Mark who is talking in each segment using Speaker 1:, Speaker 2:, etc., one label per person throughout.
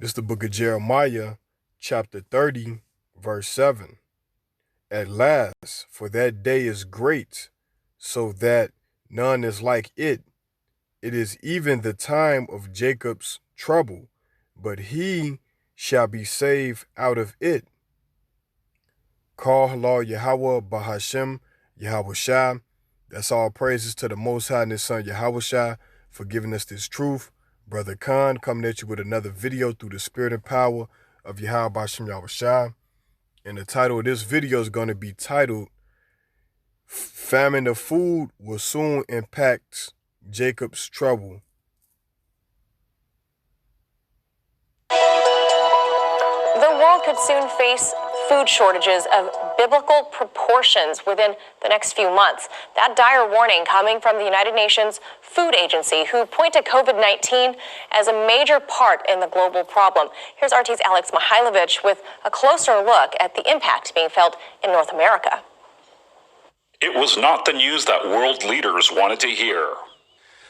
Speaker 1: This is the book of Jeremiah, chapter 30, verse 7. At last, for that day is great, so that none is like it. It is even the time of Jacob's trouble, but he shall be saved out of it. Call halal Yahweh Bahashem Yahweh Shai. That's all praises to the Most High and His Son Yahweh Shai for giving us this truth. Brother Khan coming at you with another video through the spirit and power of Yahweh Bahashem Yahweh Shai. And the title of this video is going to be titled, Famine of Food Will Soon Impact Jacob's Trouble.
Speaker 2: The world could soon face food shortages of biblical proportions within the next few months. That dire warning coming from the United Nations Food Agency, who point to COVID-19 as a major part in the global problem. Here's RT's Alex Mihailovich with a closer look at the impact being felt in North America.
Speaker 3: It was not the news that world leaders wanted to hear.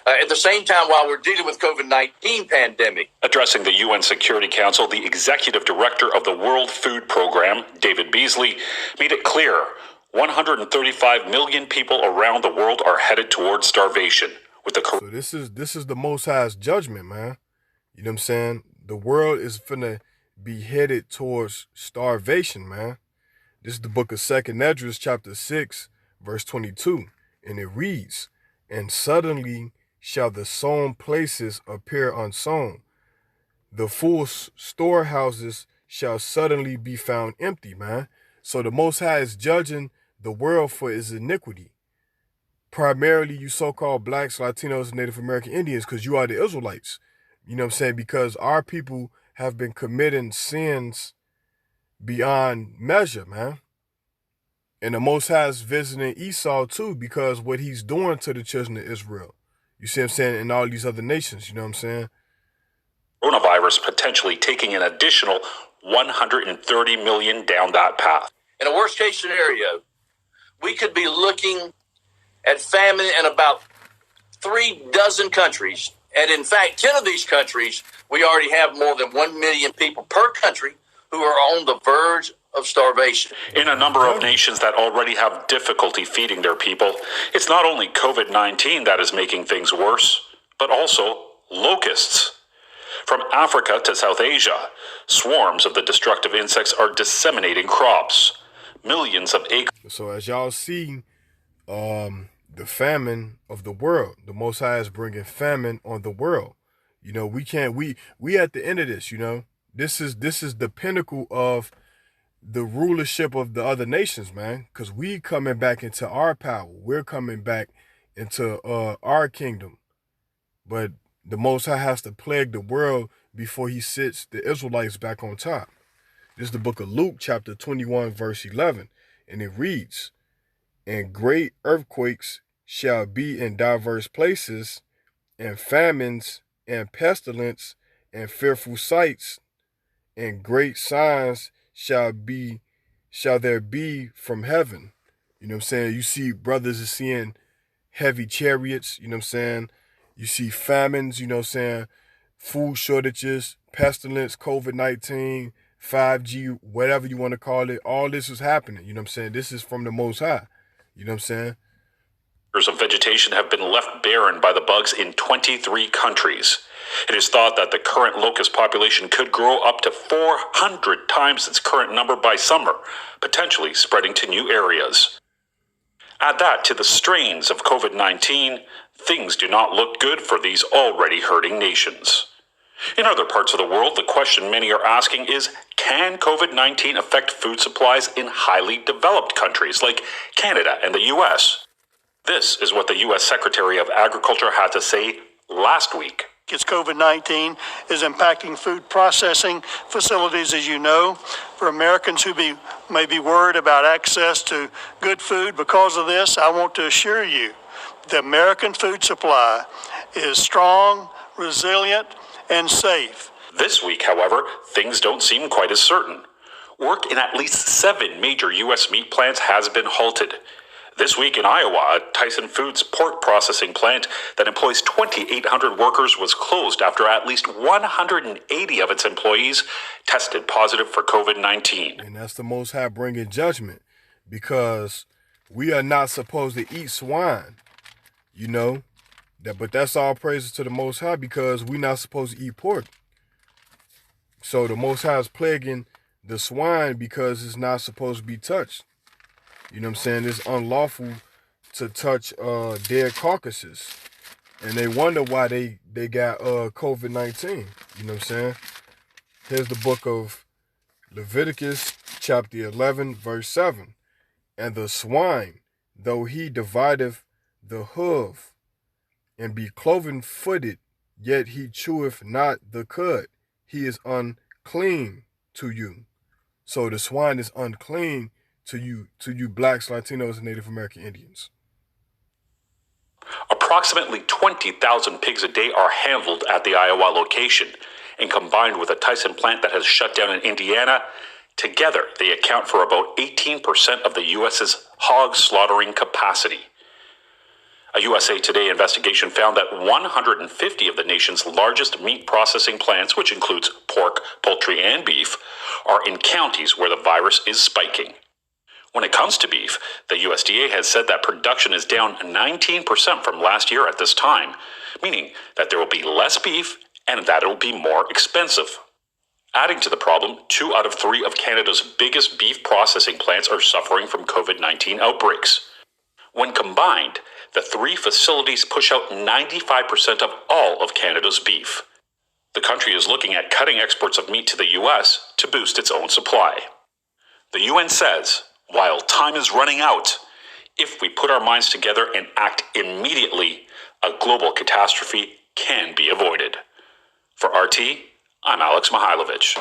Speaker 4: At the same time, while we're dealing with COVID-19 pandemic.
Speaker 3: Addressing the UN Security Council, the executive director of the World Food Program, David Beasley, made it clear 135 million people around the world are headed towards starvation. With the
Speaker 1: So this is the Most High's judgment, man. You know what I'm saying? The world is finna be headed towards starvation, man. This is the book of 2nd Esdras, chapter 6, verse 22, and it reads, "And suddenly shall the sown places appear unsown. The full storehouses shall suddenly be found empty," man. So the Most High is judging the world for its iniquity. Primarily you so-called blacks, Latinos, and Native American Indians, because you are the Israelites. You know what I'm saying? Because our people have been committing sins beyond measure, man. And the Most High is visiting Esau too, because what he's doing to the children of Israel. You see what I'm saying? In all these other nations, you know what I'm saying?
Speaker 3: Coronavirus potentially taking an additional 130 million down that path.
Speaker 4: In a worst case scenario, we could be looking at famine in about 36 countries. And in fact, 10 of these countries, we already have more than 1 million people per country who are on the verge of starvation.
Speaker 3: In a number of nations that already have difficulty feeding their people, it's not only COVID-19 that is making things worse, but also locusts. From Africa to South Asia, swarms of the destructive insects are disseminating crops. Millions of acres.
Speaker 1: So as y'all see, the famine of the world, the Most High is bringing famine on the world. You know, we at the end of this, you know, this is the pinnacle of the rulership of the other nations, man, because we coming back into our power. We're coming back into our kingdom. But the Most High has to plague the world before he sits the Israelites back on top. This is the book of Luke, chapter 21, verse 11, and it reads, "And great earthquakes shall be in diverse places, and famines, and pestilence, and fearful sights, and great signs shall there be from heaven." You know what I'm saying? You see brothers are seeing heavy chariots, you know what I'm saying? You see famines, you know what I'm saying? Food shortages, pestilence, COVID-19, 5G, whatever you want to call it. All this is happening, you know what I'm saying? This is from the Most High, you know what I'm saying?
Speaker 3: Of vegetation have been left barren by the bugs in 23 countries. It is thought that the current locust population could grow up to 400 times its current number by summer, potentially spreading to new areas. Add that to the strains of COVID-19, things do not look good for these already hurting nations. In other parts of the world, the question many are asking is, can COVID-19 affect food supplies in highly developed countries like Canada and the US? This is what the U.S. Secretary of Agriculture had to say last week.
Speaker 5: It's COVID-19 is impacting food processing facilities, as you know. For Americans who may be worried about access to good food because of this, I want to assure you the American food supply is strong, resilient, and safe.
Speaker 3: This week, however, things don't seem quite as certain. Work in at least 7 major U.S. meat plants has been halted. This week in Iowa, a Tyson Foods pork processing plant that employs 2,800 workers was closed after at least 180 of its employees tested positive for COVID-19.
Speaker 1: And that's the Most High bringing judgment, because we are not supposed to eat swine, you know. But that's all praises to the Most High, because we're not supposed to eat pork. So the Most High is plaguing the swine because it's not supposed to be touched. You know what I'm saying? It's unlawful to touch dead carcasses. And they wonder why they got COVID-19. You know what I'm saying? Here's the book of Leviticus chapter 11, verse 7. And the swine, though he divideth the hoof, and be cloven-footed, yet he cheweth not the cud. He is unclean to you. So the swine is unclean to you blacks, Latinos, and Native American Indians.
Speaker 3: Approximately 20,000 pigs a day are handled at the Iowa location, and combined with a Tyson plant that has shut down in Indiana, together they account for about 18% of the U.S.'s hog slaughtering capacity. A USA Today investigation found that 150 of the nation's largest meat processing plants, which includes pork, poultry, and beef, are in counties where the virus is spiking. When it comes to beef, the USDA has said that production is down 19% from last year at this time, meaning that there will be less beef and that it will be more expensive. Adding to the problem, 2 out of 3 of Canada's biggest beef processing plants are suffering from COVID-19 outbreaks. When combined, the 3 facilities push out 95% of all of Canada's beef. The country is looking at cutting exports of meat to the U.S. to boost its own supply. The UN says, while time is running out, if we put our minds together and act immediately, a global catastrophe can be avoided. For RT, I'm Alex Mihailovich.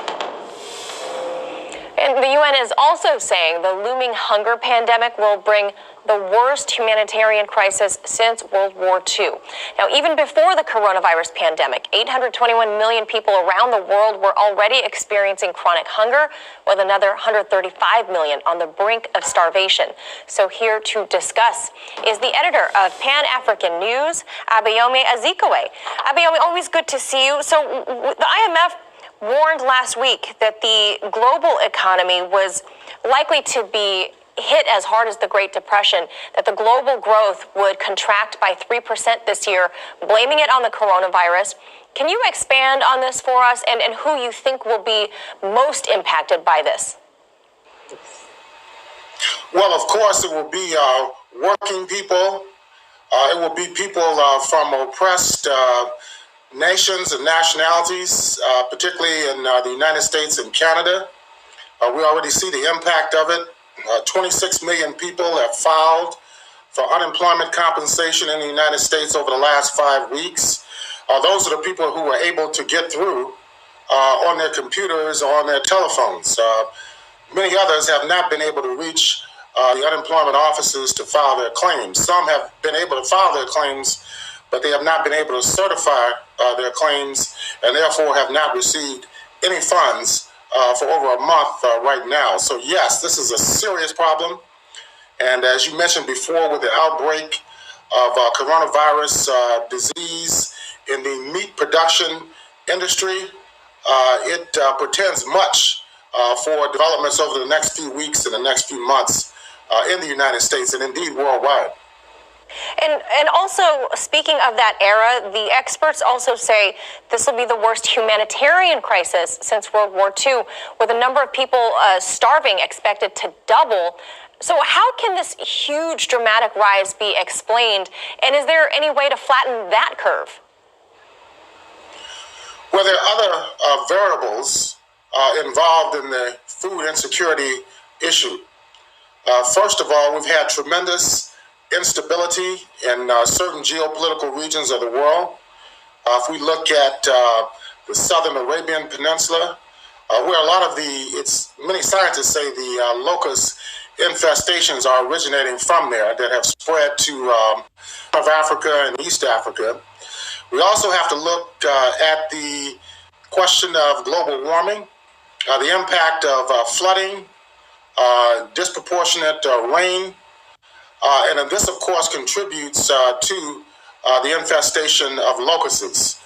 Speaker 2: And the UN is also saying the looming hunger pandemic will bring the worst humanitarian crisis since World War II. Now, even before the coronavirus pandemic, 821 million people around the world were already experiencing chronic hunger, with another 135 million on the brink of starvation. So here to discuss is the editor of Pan-African News, Abayomi Azikiwe. Abayomi, always good to see you. So the IMF warned last week that the global economy was likely to be hit as hard as the Great Depression, that the global growth would contract by 3% this year, blaming it on the coronavirus. Can you expand on this for us and who you think will be most impacted by this?
Speaker 6: Well, of course, it will be working people. It will be people from oppressed nations and nationalities, particularly in the United States and Canada. We already see the impact of it. 26 million people have filed for unemployment compensation in the United States over the last 5 weeks. Those are the people who were able to get through on their computers or on their telephones. Many others have not been able to reach the unemployment offices to file their claims. Some have been able to file their claims, but they have not been able to certify their claims and therefore have not received any funds for over a month right now. So yes, this is a serious problem. And as you mentioned before, with the outbreak of coronavirus disease in the meat production industry, it portends much for developments over the next few weeks and the next few months in the United States and indeed worldwide.
Speaker 2: And also, speaking of that era, the experts also say this will be the worst humanitarian crisis since World War II, with the number of people starving expected to double. So how can this huge dramatic rise be explained? And is there any way to flatten that curve?
Speaker 6: Well, there are other variables involved in the food insecurity issue. First of all, we've had tremendous instability in certain geopolitical regions of the world. If we look at the southern Arabian Peninsula, where a lot of many scientists say the locust infestations are originating from there that have spread to North Africa and East Africa. We also have to look at the question of global warming, the impact of flooding, disproportionate rain, And then this, of course, contributes to the infestation of locusts.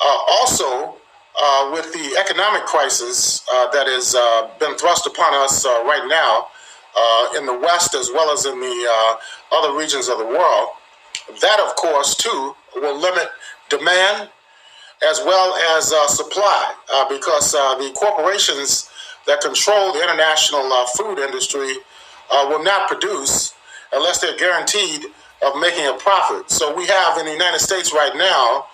Speaker 6: Also, with the economic crisis that has been thrust upon us right now in the West as well as in the other regions of the world, that, of course, too, will limit demand as well as supply because the corporations that control the international food industry will not produce unless they're guaranteed of making a profit. So we have in the United States right now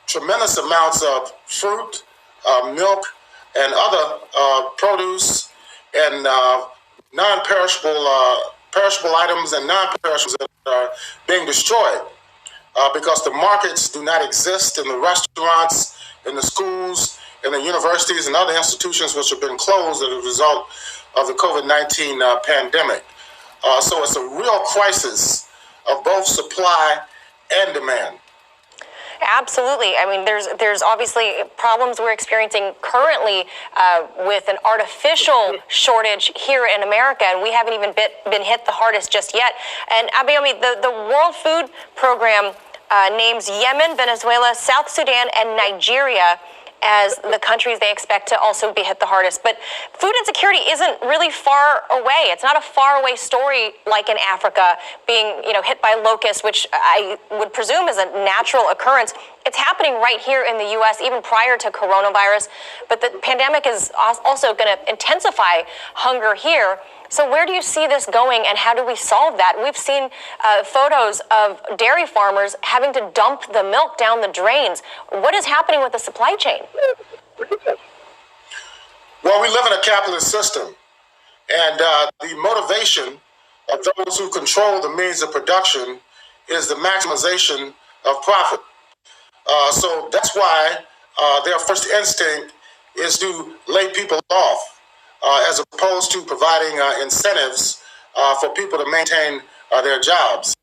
Speaker 6: tremendous amounts of fruit, milk, and other produce and non-perishable perishable items and non-perishables that are being destroyed because the markets do not exist in the restaurants, in the schools, in the universities, and other institutions which have been closed as a result of the COVID-19 pandemic. So it's a real crisis of both supply and demand.
Speaker 2: Absolutely. I mean, there's obviously problems we're experiencing currently with an artificial shortage here in America, and we haven't even been hit the hardest just yet. And Abayomi, the World Food Program names Yemen, Venezuela, South Sudan, and Nigeria as the countries they expect to also be hit the hardest. But food insecurity isn't really far away. It's not a far away story like in Africa being, hit by locusts, which I would presume is a natural occurrence. It's happening right here in the U.S., even prior to coronavirus. But the pandemic is also going to intensify hunger here. So where do you see this going, and how do we solve that? We've seen photos of dairy farmers having to dump the milk down the drains. What is happening with the supply chain?
Speaker 6: Well, we live in a capitalist system, and the motivation of those who control the means of production is the maximization of profit. So that's why their first instinct is to lay people off. As opposed to providing incentives for people to maintain their jobs.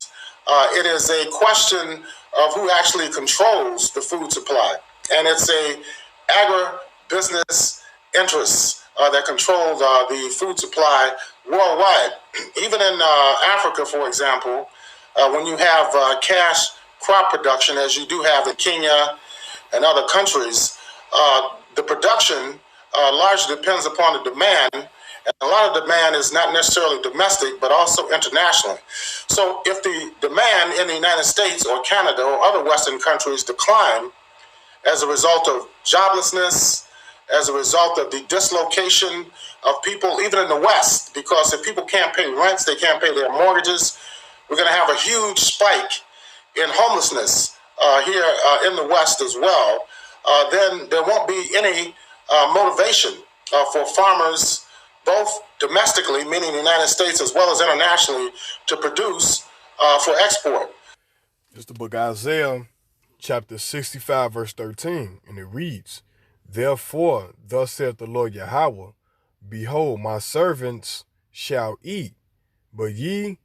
Speaker 6: It is a question of who actually controls the food supply. And it's a agribusiness interests that control the food supply worldwide. Even in Africa, for example, when you have cash crop production, as you do have in Kenya and other countries, the production largely depends upon the demand, and a lot of demand is not necessarily domestic, but also internationally. So if the demand in the United States or Canada or other Western countries decline as a result of joblessness, as a result of the dislocation of people, even in the West, because if people can't pay rents, they can't pay their mortgages, we're going to have a huge spike in homelessness here in the West as well. Then there won't be any motivation for farmers, both domestically, meaning the United States, as well as internationally, to produce for export.
Speaker 1: It's the book Isaiah, chapter 65, verse 13, and it reads, "Therefore, thus saith the Lord Yahweh, Behold, my servants shall eat, but ye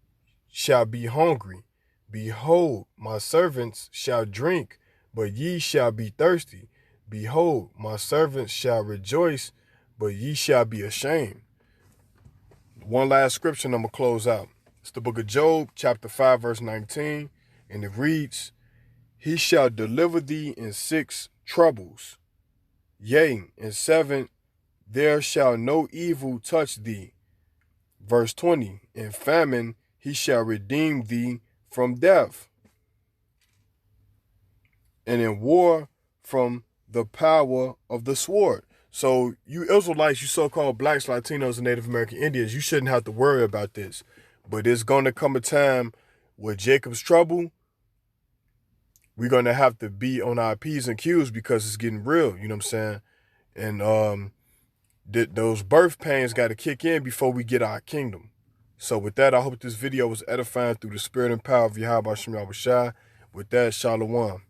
Speaker 1: shall be hungry. Behold, my servants shall drink, but ye shall be thirsty. Behold, my servants shall rejoice, but ye shall be ashamed." One last scripture, and I'm going to close out. It's the book of Job, chapter 5, verse 19, and it reads, "He shall deliver thee in 6 troubles. Yea, in 7 there shall no evil touch thee." Verse 20, "In famine he shall redeem thee from death, and in war from the power of the sword." So you Israelites, you so-called blacks, Latinos, and Native American Indians, you shouldn't have to worry about this. But it's going to come a time with Jacob's trouble. We're going to have to be on our P's and Q's because it's getting real, you know what I'm saying? And those birth pains got to kick in before we get our kingdom. So with that, I hope this video was edifying through the spirit and power of Yahweh Shem Yahushua. With that, Shalom.